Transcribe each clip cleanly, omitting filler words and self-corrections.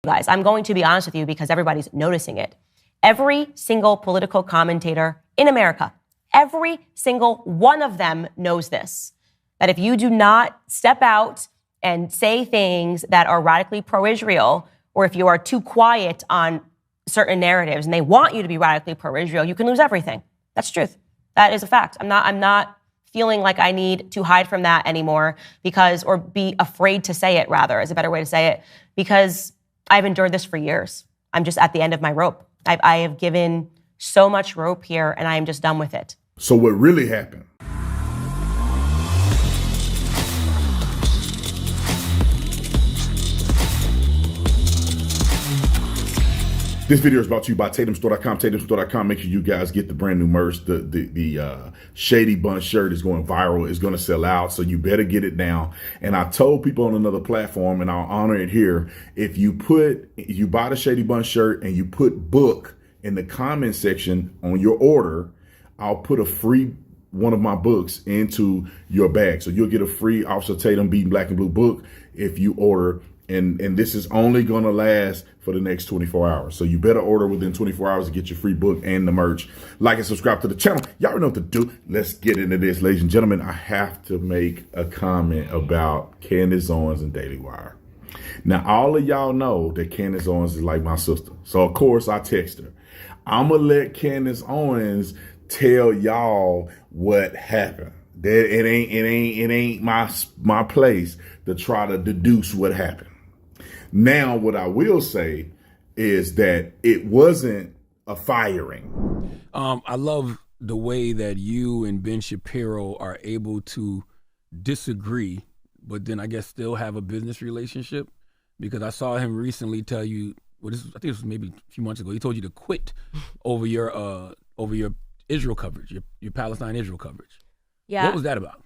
Guys, I'm going to be honest with you because everybody's noticing it. Every single political commentator in America, every single one of them knows this, that if you do not step out and say things that are radically pro-Israel, or if you are too quiet on certain narratives and they want you to be radically pro-Israel, you can lose everything. That's the truth. That is a fact. I'm not feeling like I need to hide from that anymore or be afraid to say it, rather, is a better way to say it, because I've endured this for years. I'm just at the end of my rope. I have given so much rope here, and I am just done with it. So what really happened? This video is brought to you by TatumStore.com. TatumStore.com. Make sure you guys get the brand new merch. The Shady Bun shirt is going viral. It's going to sell out, so you better get it now. And I told people on another platform, and I'll honor it here, if you buy the Shady Bun shirt and you put book in the comment section on your order, I'll put a free one of my books into your bag. So you'll get a free Officer Tatum Beating Black and Blue book if you order. And this is only going to last for the next 24 hours. So you better order within 24 hours to get your free book and the merch. Like and subscribe to the channel. Y'all already know what to do. Let's get into this, ladies and gentlemen. I have to make a comment about Candace Owens and Daily Wire. Now, all of y'all know that Candace Owens is like my sister. So, of course, I text her. I'm going to let Candace Owens tell y'all what happened. That it ain't my place to try to deduce what happened. Now, what I will say is that it wasn't a firing. I love the way that you and Ben Shapiro are able to disagree, but then I guess still have a business relationship, because I saw him recently tell you, I think it was maybe a few months ago, he told you to quit over your Israel coverage, your Palestine Israel coverage. Yeah. What was that about?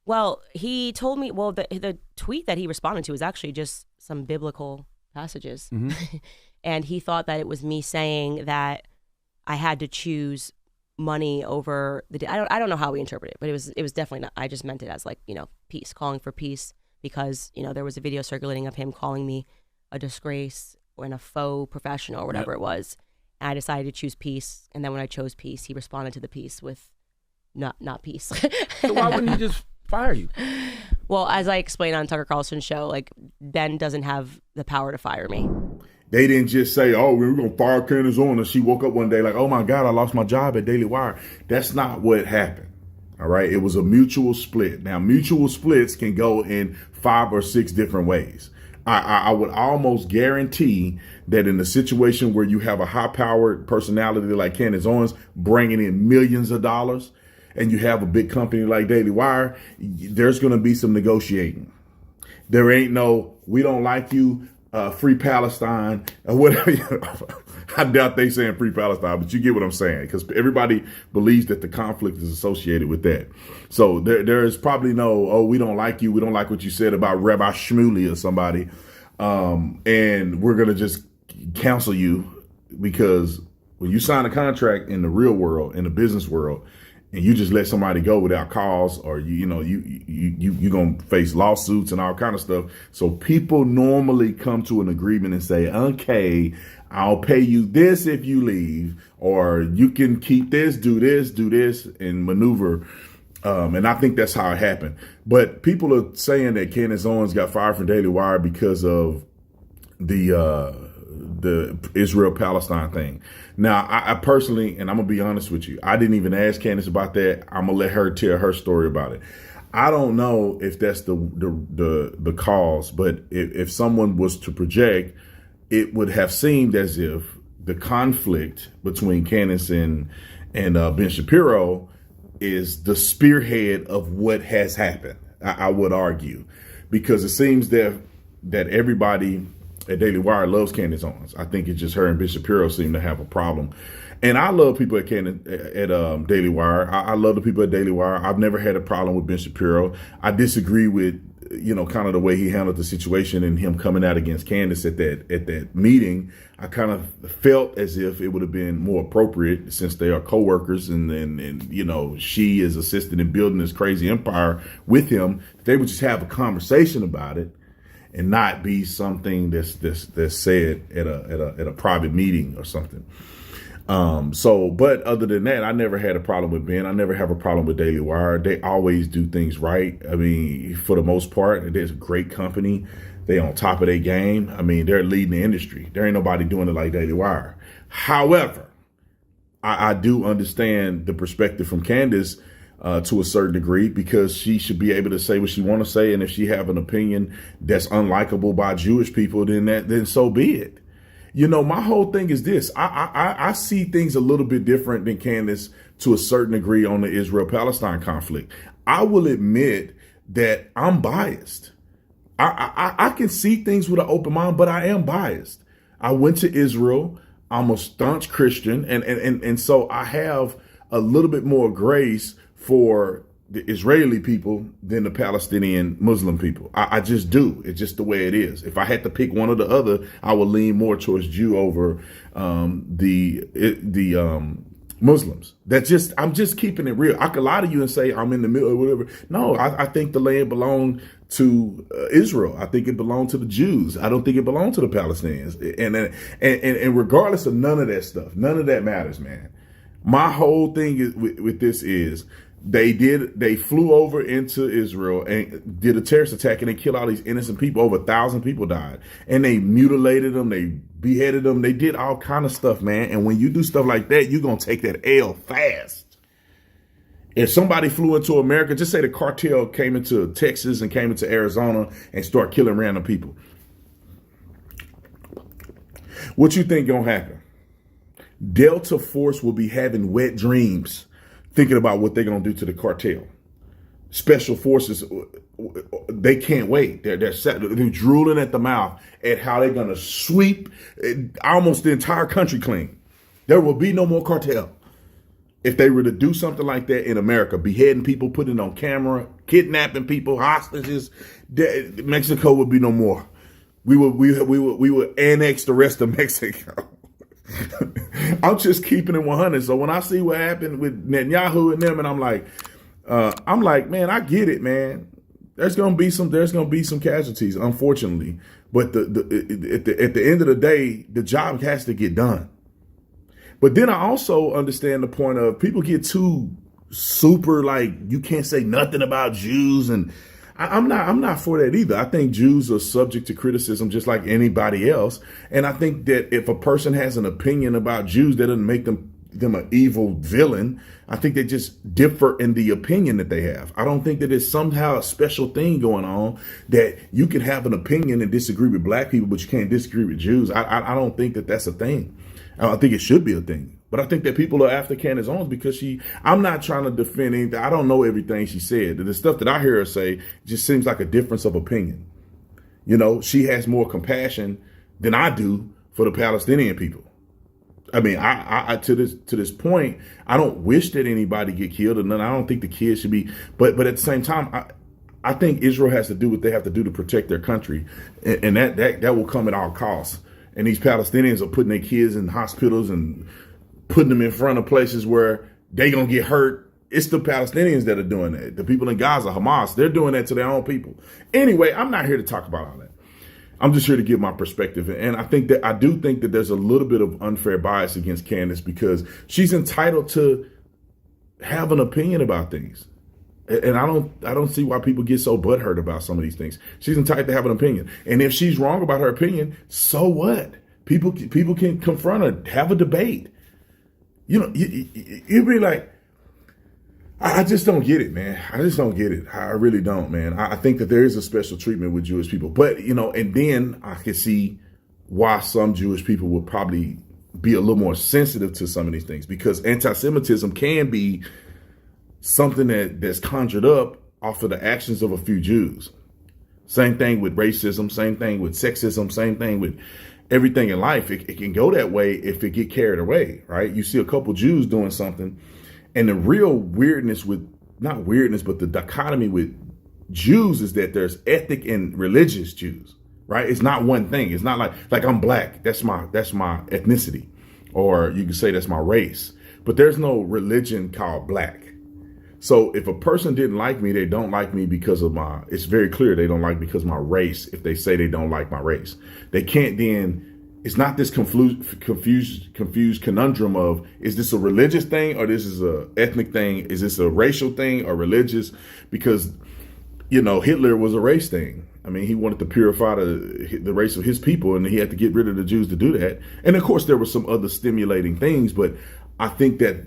Well, he told me, the tweet that he responded to was actually just some biblical passages. Mm-hmm. And he thought that it was me saying that I had to choose money over I don't know how we interpret it, but it was definitely not. I just meant it as peace, calling for peace, because, there was a video circulating of him calling me a disgrace and a faux professional or whatever it was. And I decided to choose peace. And then when I chose peace, he responded to the peace with not peace. So why wouldn't he just fire you? Well, as I explained on Tucker Carlson's show, Ben doesn't have the power to fire me. They didn't just say, oh, we're going to fire Candace Owens, and she woke up one day like, oh my God, I lost my job at Daily Wire. That's not what happened. All right. It was a mutual split. Now, mutual splits can go in 5 or 6 different ways. I would almost guarantee that in a situation where you have a high-powered personality like Candace Owens bringing in millions of dollars, and you have a big company like Daily Wire, there's going to be some negotiating. There ain't no, we don't like you, free Palestine, or whatever. I doubt they saying free Palestine, but you get what I'm saying, because everybody believes that the conflict is associated with that. So there is probably no, oh, we don't like you, we don't like what you said about Rabbi Shmuley or somebody, and we're going to just cancel you, because when you sign a contract in the real world, in the business world, and you just let somebody go without cause, or you're gonna face lawsuits and all kind of stuff. So people normally come to an agreement and say, okay, I'll pay you this if you leave, or you can keep this, do this, and maneuver. And I think that's how it happened. But people are saying that Candace Owens got fired from Daily Wire because of the Israel-Palestine thing. Now, I personally, and I'm going to be honest with you, I didn't even ask Candace about that. I'm going to let her tell her story about it. I don't know if that's the cause, but if someone was to project, it would have seemed as if the conflict between Candace and Ben Shapiro is the spearhead of what has happened, I would argue, because it seems that everybody at Daily Wire loves Candace Owens. I think it's just her and Ben Shapiro seem to have a problem. And I love people at Daily Wire. I love the people at Daily Wire. I've never had a problem with Ben Shapiro. I disagree with, kind of the way he handled the situation and him coming out against Candace at that meeting. I kind of felt as if it would have been more appropriate, since they are coworkers and she is assisting in building this crazy empire with him. They would just have a conversation about it. and not be something that's said at a private meeting or something. But other than that, I never had a problem with Ben. I never have a problem with Daily Wire. They always do things right. I mean, for the most part, there's a great company. They on top of their game. I mean, they're leading the industry. There ain't nobody doing it like Daily Wire. However, I do understand the perspective from Candace to a certain degree, because she should be able to say what she want to say. And if she have an opinion that's unlikable by Jewish people, then so be it. You know, my whole thing is this. I see things a little bit different than Candace to a certain degree on the Israel-Palestine conflict. I will admit that I'm biased. I can see things with an open mind, but I am biased. I went to Israel. I'm a staunch Christian. And so I have a little bit more grace for the Israeli people than the Palestinian Muslim people. I just do. It's just the way it is. If I had to pick one or the other, I would lean more towards Jew over the Muslims. I'm just keeping it real. I could lie to you and say I'm in the middle or whatever. No, I think the land belonged to Israel. I think it belonged to the Jews. I don't think it belonged to the Palestinians. And regardless of none of that stuff, none of that matters, man. My whole thing is with this is they flew over into Israel and did a terrorist attack, and they killed all these innocent people. Over 1,000 people died, and they mutilated them. They beheaded them. They did all kind of stuff, man. And when you do stuff like that, you're going to take that L fast. If somebody flew into America, just say the cartel came into Texas and came into Arizona and start killing random people. What you think going to happen? Delta Force will be having wet dreams thinking about what they're going to do to the cartel. Special forces, they can't wait. They're drooling at the mouth at how they're going to sweep almost the entire country clean. There will be no more cartel. If they were to do something like that in America, beheading people, putting it on camera, kidnapping people, hostages, Mexico would be no more. We would annex the rest of Mexico. I'm just keeping it 100. So when I see what happened with Netanyahu and them, and I'm like, man, I get it, man. There's gonna be some casualties, unfortunately. But at the end of the day, the job has to get done. But then I also understand the point of people get too super, like, you can't say nothing about Jews, and I'm not for that either. I think Jews are subject to criticism just like anybody else. And I think that if a person has an opinion about Jews, that doesn't make them an evil villain. I think they just differ in the opinion that they have. I don't think that there's somehow a special thing going on that you can have an opinion and disagree with black people, but you can't disagree with Jews. I don't think that that's a thing. I think it should be a thing. But I think that people are after Candace Owens because I'm not trying to defend anything. I don't know everything she said. The stuff that I hear her say just seems like a difference of opinion. You know, she has more compassion than I do for the Palestinian people. I mean, I to this point, I don't wish that anybody get killed, and I don't think the kids should be. But at the same time, I think Israel has to do what they have to do to protect their country, and that will come at all costs. And these Palestinians are putting their kids in hospitals and putting them in front of places where they gonna get hurt. It's the Palestinians that are doing that. The people in Gaza, Hamas, they're doing that to their own people. Anyway, I'm not here to talk about all that. I'm just here to give my perspective. And I do think that there's a little bit of unfair bias against Candace because she's entitled to have an opinion about things. And I don't see why people get so butthurt about some of these things. She's entitled to have an opinion. And if she's wrong about her opinion, so what? People can confront her, have a debate. You know, you'd be like, I just don't get it, man. I just don't get it. I really don't, man. I think that there is a special treatment with Jewish people. But, you know, and then I can see why some Jewish people would probably be a little more sensitive to some of these things, because anti-Semitism can be something that's conjured up off of the actions of a few Jews. Same thing with racism, same thing with sexism, same thing with everything in life. It can go that way if it get carried away, right? You see a couple Jews doing something, and the real weirdness not weirdness, but the dichotomy with Jews is that there's ethnic and religious Jews, right? It's not one thing. It's not like I'm black. That's my ethnicity, or you can say that's my race. But there's no religion called black. So if a person didn't like me, they don't like me because of it's very clear they don't like me because of my race. If they say they don't like my race, they can't then, it's not this confused conundrum of, is this a religious thing or this is a ethnic thing? Is this a racial thing or religious? Because, Hitler was a race thing. I mean, he wanted to purify the race of his people, and he had to get rid of the Jews to do that. And of course, there were some other stimulating things, but I think that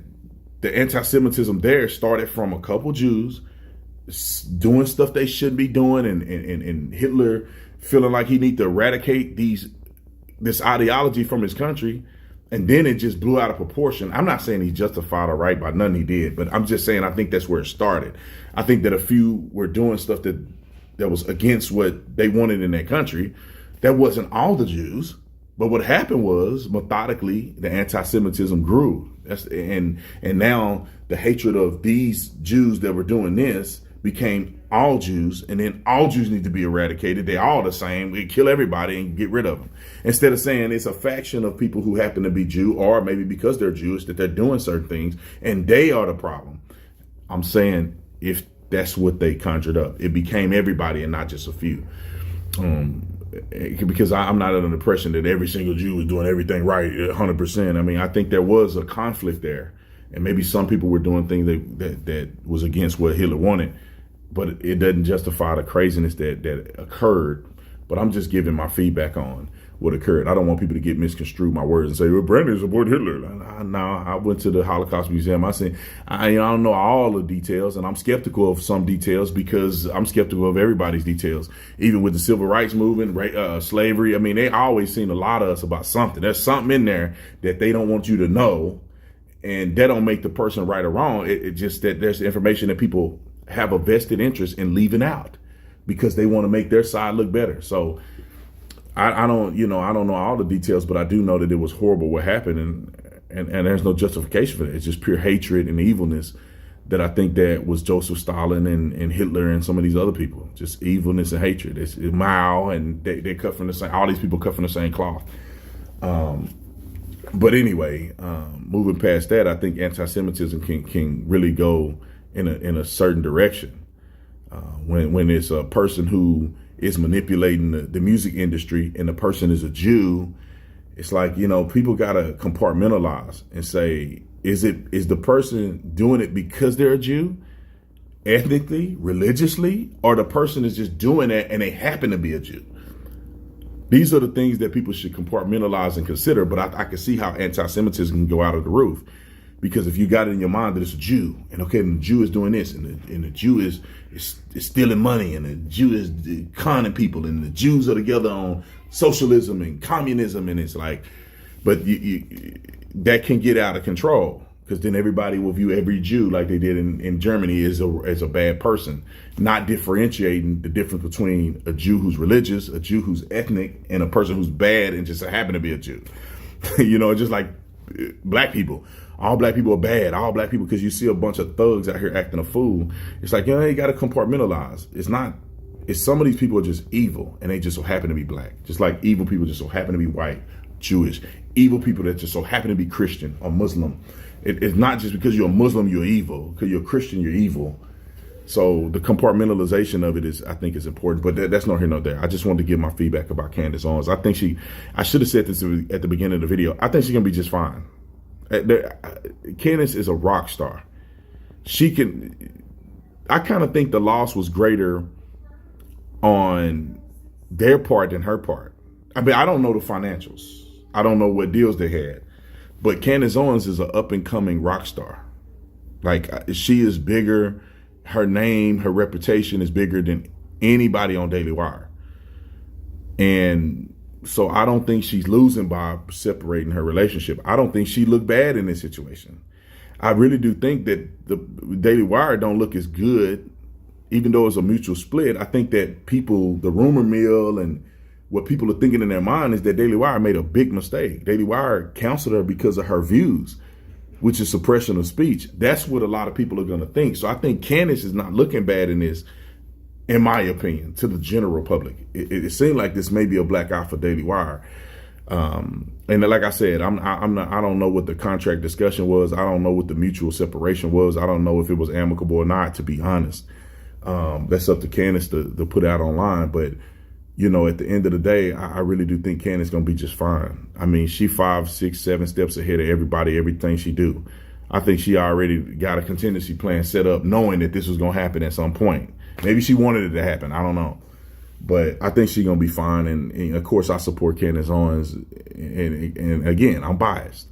the anti-Semitism there started from a couple Jews doing stuff they shouldn't be doing, and Hitler feeling like he need to eradicate this ideology from his country, and then it just blew out of proportion. I'm not saying he justified or right by nothing he did, but I'm just saying I think that's where it started. I think that a few were doing stuff that was against what they wanted in their country. That wasn't all the Jews. But what happened was, methodically, the anti-Semitism grew. And now the hatred of these Jews that were doing this became all Jews, and then all Jews need to be eradicated. They're all the same. We kill everybody and get rid of them. Instead of saying it's a faction of people who happen to be Jew, or maybe because they're Jewish that they're doing certain things, and they are the problem. I'm saying if that's what they conjured up, it became everybody and not just a few. Because I'm not under the impression that every single Jew was doing everything right 100%. I mean, I think there was a conflict there, and maybe some people were doing things that was against what Hitler wanted, but it doesn't justify the craziness that occurred. But I'm just giving my feedback on what occurred. I don't want people to get misconstrued my words and say, well, Brandon supported Hitler. No, I went to the Holocaust Museum. I said, I don't know all the details, and I'm skeptical of some details because I'm skeptical of everybody's details. Even with the civil rights movement, slavery, I mean, they always seem to lie to us about something. There's something in there that they don't want you to know, and that don't make the person right or wrong. It just that there's information that people have a vested interest in leaving out because they want to make their side look better. So I don't know all the details, but I do know that it was horrible what happened, and there's no justification for that. It's just pure hatred and evilness that I think that was Joseph Stalin and Hitler and some of these other people. Just evilness and hatred. It's Mao, and they cut from the same. All these people cut from the same cloth. But anyway, moving past that, I think anti-Semitism can really go in a certain direction when it's a person who is manipulating the music industry and the person is a Jew. It's like, people got to compartmentalize and say, is the person doing it because they're a Jew, ethnically, religiously, or the person is just doing it and they happen to be a Jew? These are the things that people should compartmentalize and consider. But I can see how anti-Semitism can go out of the roof. Because if you got it in your mind that it's a Jew, and the Jew is doing this, and the Jew is stealing money, and the Jew is conning people, and the Jews are together on socialism and communism, and it's like, but that can get out of control, because then everybody will view every Jew like they did in Germany as a bad person, not differentiating the difference between a Jew who's religious, a Jew who's ethnic, and a person who's bad and just happen to be a Jew. Just like black people. All black people are bad. All black people, because you see a bunch of thugs out here acting a fool. It's like, you got to compartmentalize. It's some of these people are just evil, and they just so happen to be black. Just like evil people just so happen to be white, Jewish. Evil people that just so happen to be Christian or Muslim. It's not just because you're a Muslim, you're evil. Because you're a Christian, you're evil. So the compartmentalization of it I think is important, but that's not here nor there. I just wanted to give my feedback about Candace Owens. I should have said this at the beginning of the video. I think she's going to be just fine. Candace is a rock star. I kind of think the loss was greater on their part than her part. I mean, I don't know the financials. I don't know what deals they had, but Candace Owens is an up and coming rock star. Like, she is bigger. Her name, her reputation is bigger than anybody on Daily Wire. And so I don't think she's losing by separating her relationship. I don't think she looked bad in this situation. I really do think that the Daily Wire don't look as good, even though it's a mutual split. I think that the rumor mill and what people are thinking in their mind is that Daily Wire made a big mistake. Daily Wire counseled her because of her views, which is suppression of speech. That's what a lot of people are going to think. So I think Candace is not looking bad in this, in my opinion, to the general public. It seemed like this may be a black eye for Daily Wire. And like I said, I don't know what the contract discussion was. I don't know what the mutual separation was. I don't know if it was amicable or not, to be honest. That's up to Candace to put out online. But, at the end of the day, I really do think Candace going to be just fine. I mean, she 5, 6, 7 steps ahead of everybody, everything she do. I think she already got a contingency plan set up knowing that this was going to happen at some point. Maybe she wanted it to happen. I don't know. But I think she's going to be fine. And of course, I support Candace Owens. And again, I'm biased.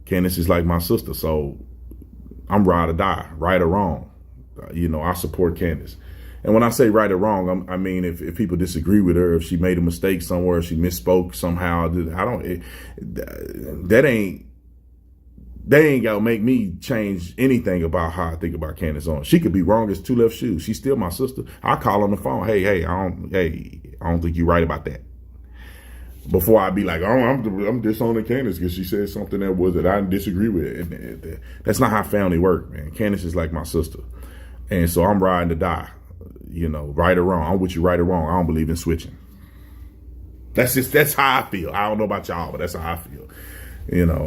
Candace is like my sister. So I'm ride or die, right or wrong. I support Candace. And when I say right or wrong, I mean, if people disagree with her, if she made a mistake somewhere, if she misspoke somehow, that ain't gonna make me change anything about how I think about Candace Owens. She could be wrong as two left shoes. She's still my sister. I call on the phone. Hey, I don't think you're right about that. Before I be like, I'm disowning Candace because she said something that I disagree with. And that's not how family work, man. Candace is like my sister. And so I'm riding to die, right or wrong. I'm with you right or wrong. I don't believe in switching. That's how I feel. I don't know about y'all, but that's how I feel.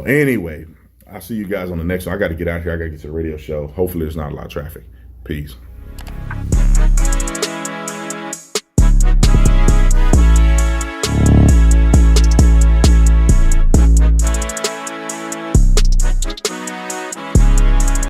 Anyway, I'll see you guys on the next one. I got to get out here. I got to get to the radio show. Hopefully there's not a lot of traffic. Peace.